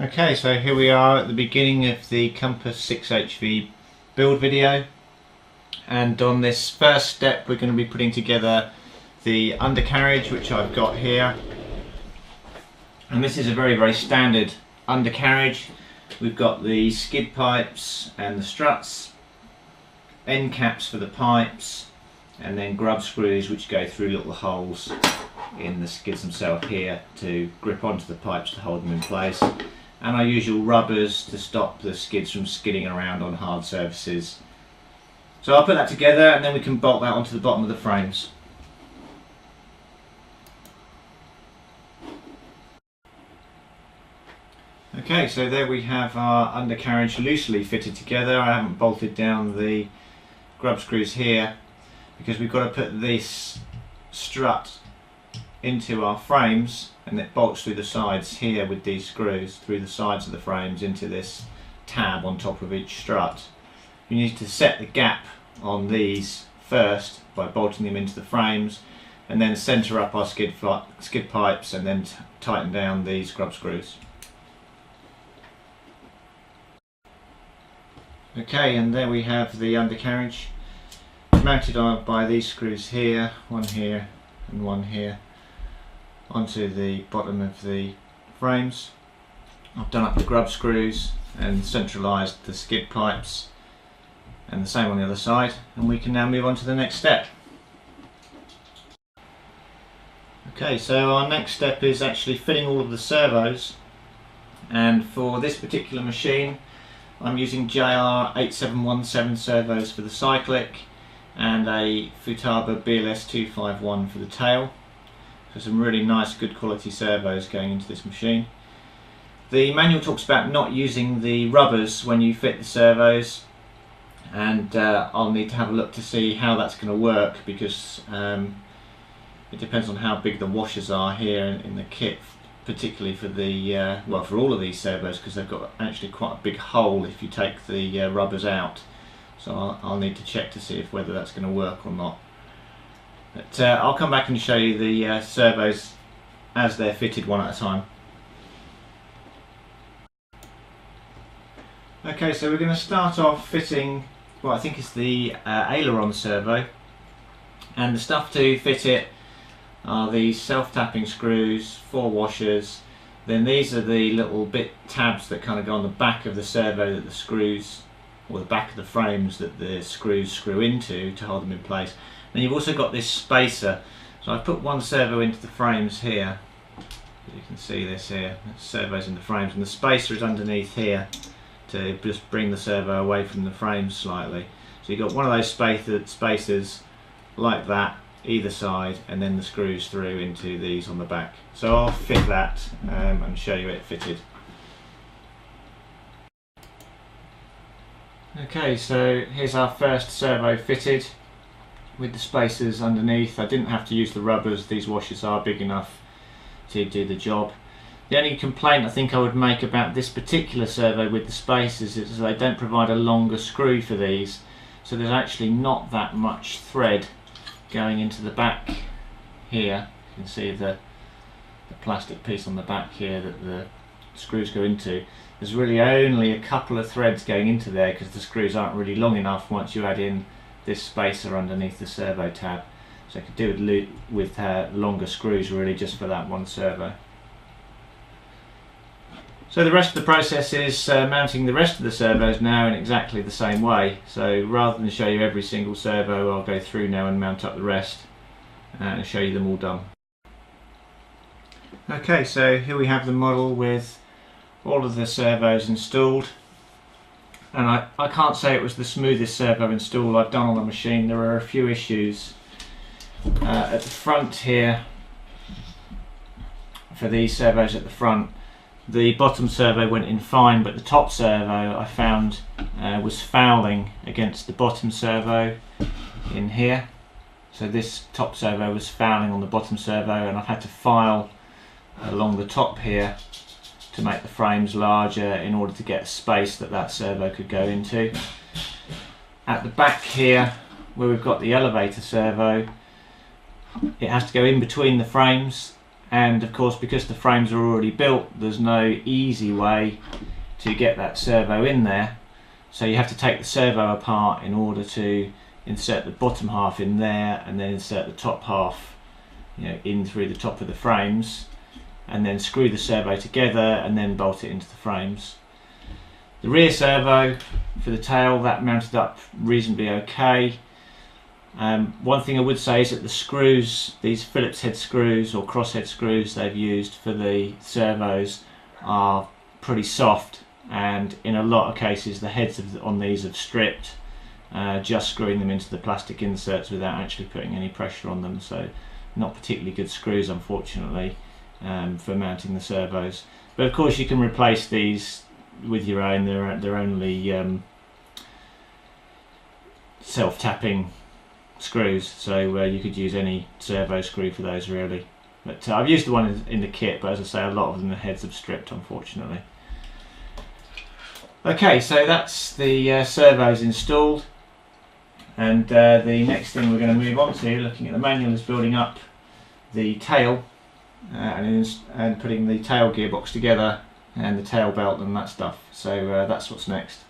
Okay, so here we are at the beginning of the Compass 6HV build video, and on this first step we're going to be putting together the undercarriage, which I've got here. And this is a very standard undercarriage. We've got the skid pipes and the struts, end caps for the pipes, and then grub screws which go through little holes in the skids themselves here to grip onto the pipes to hold them in place, and our usual rubbers to stop the skids from skidding around on hard surfaces. So I'll put that together and then we can bolt that onto the bottom of the frames. Okay, so there we have our undercarriage loosely fitted together. I haven't bolted down the grub screws here because we've got to put this strut into our frames, and it bolts through the sides here with these screws through the sides of the frames into this tab on top of each strut. You need to set the gap on these first by bolting them into the frames, and then centre up our skid pipes and then tighten down these grub screws. Okay, and there we have the undercarriage mounted on by these screws here, one here and one here, onto the bottom of the frames. I've done up the grub screws and centralised the skid pipes, and the same on the other side, and we can now move on to the next step. Okay, so our next step is actually fitting all of the servos, and for this particular machine I'm using JR8717 servos for the cyclic and a Futaba BLS251 for the tail. So some really nice good quality servos going into this machine. The manual talks about not using the rubbers when you fit the servos, and I'll need to have a look to see how that's going to work, because it depends on how big the washers are here in the kit, particularly for the well, for all of these servos, because they've got actually quite a big hole if you take the rubbers out. So I'll need to check to see if whether that's going to work or not. But I'll come back and show you the servos as they're fitted one at a time. Okay, so we're going to start off fitting what I think is the aileron servo, and the stuff to fit it are these self-tapping screws, 4 washers. Then these are the little bit tabs that kind of go on the back of the servo that the screws, or the back of the frames that the screws screw into to hold them in place. Then you've also got this spacer. So I've put one servo into the frames here. You can see this here, servos in the frames, and the spacer is underneath here to just bring the servo away from the frames slightly. So you've got one of those spacers like that either side, and then the screws through into these on the back. So I'll fit that and show you it fitted. Okay, so here's our first servo fitted with the spacers underneath. I didn't have to use the rubbers, these washers are big enough to do the job. The only complaint I think I would make about this particular servo with the spacers is they don't provide a longer screw for these, so there's actually not that much thread going into the back here. You can see the plastic piece on the back here that the screws go into. There's really only a couple of threads going into there because the screws aren't really long enough once you add in this spacer underneath the servo tab. So I could do with longer screws really just for that one servo. So the rest of the process is mounting the rest of the servos now in exactly the same way. So rather than show you every single servo, I'll go through now and mount up the rest and show you them all done. Okay, so here we have the model with all of the servos installed, and I can't say it was the smoothest servo install I've done on the machine. There are a few issues at the front here for these servos at the front. The bottom servo went in fine, but the top servo I found was fouling against the bottom servo in here. So this top servo was fouling on the bottom servo, and I've had to file along the top here to make the frames larger in order to get space that servo could go into. At the back here, where we've got the elevator servo, it has to go in between the frames, and of course because the frames are already built, there's no easy way to get that servo in there, so you have to take the servo apart in order to insert the bottom half in there and then insert the top half, you know, in through the top of the frames, and then screw the servo together and then bolt it into the frames. The rear servo for the tail, that mounted up reasonably okay. One thing I would say is that the screws, these Phillips head screws or crosshead screws they've used for the servos are pretty soft, and in a lot of cases the heads on these have stripped, just screwing them into the plastic inserts without actually putting any pressure on them, so not particularly good screws unfortunately for mounting the servos. But of course you can replace these with your own. They're only self-tapping screws, so you could use any servo screw for those really. But I've used the one in the kit, but as I say, a lot of them the heads have stripped unfortunately. Okay, so that's the servos installed, and the next thing we're going to move on to, looking at the manual, is building up the tail and putting the tail gearbox together and the tail belt and that stuff. So that's what's next.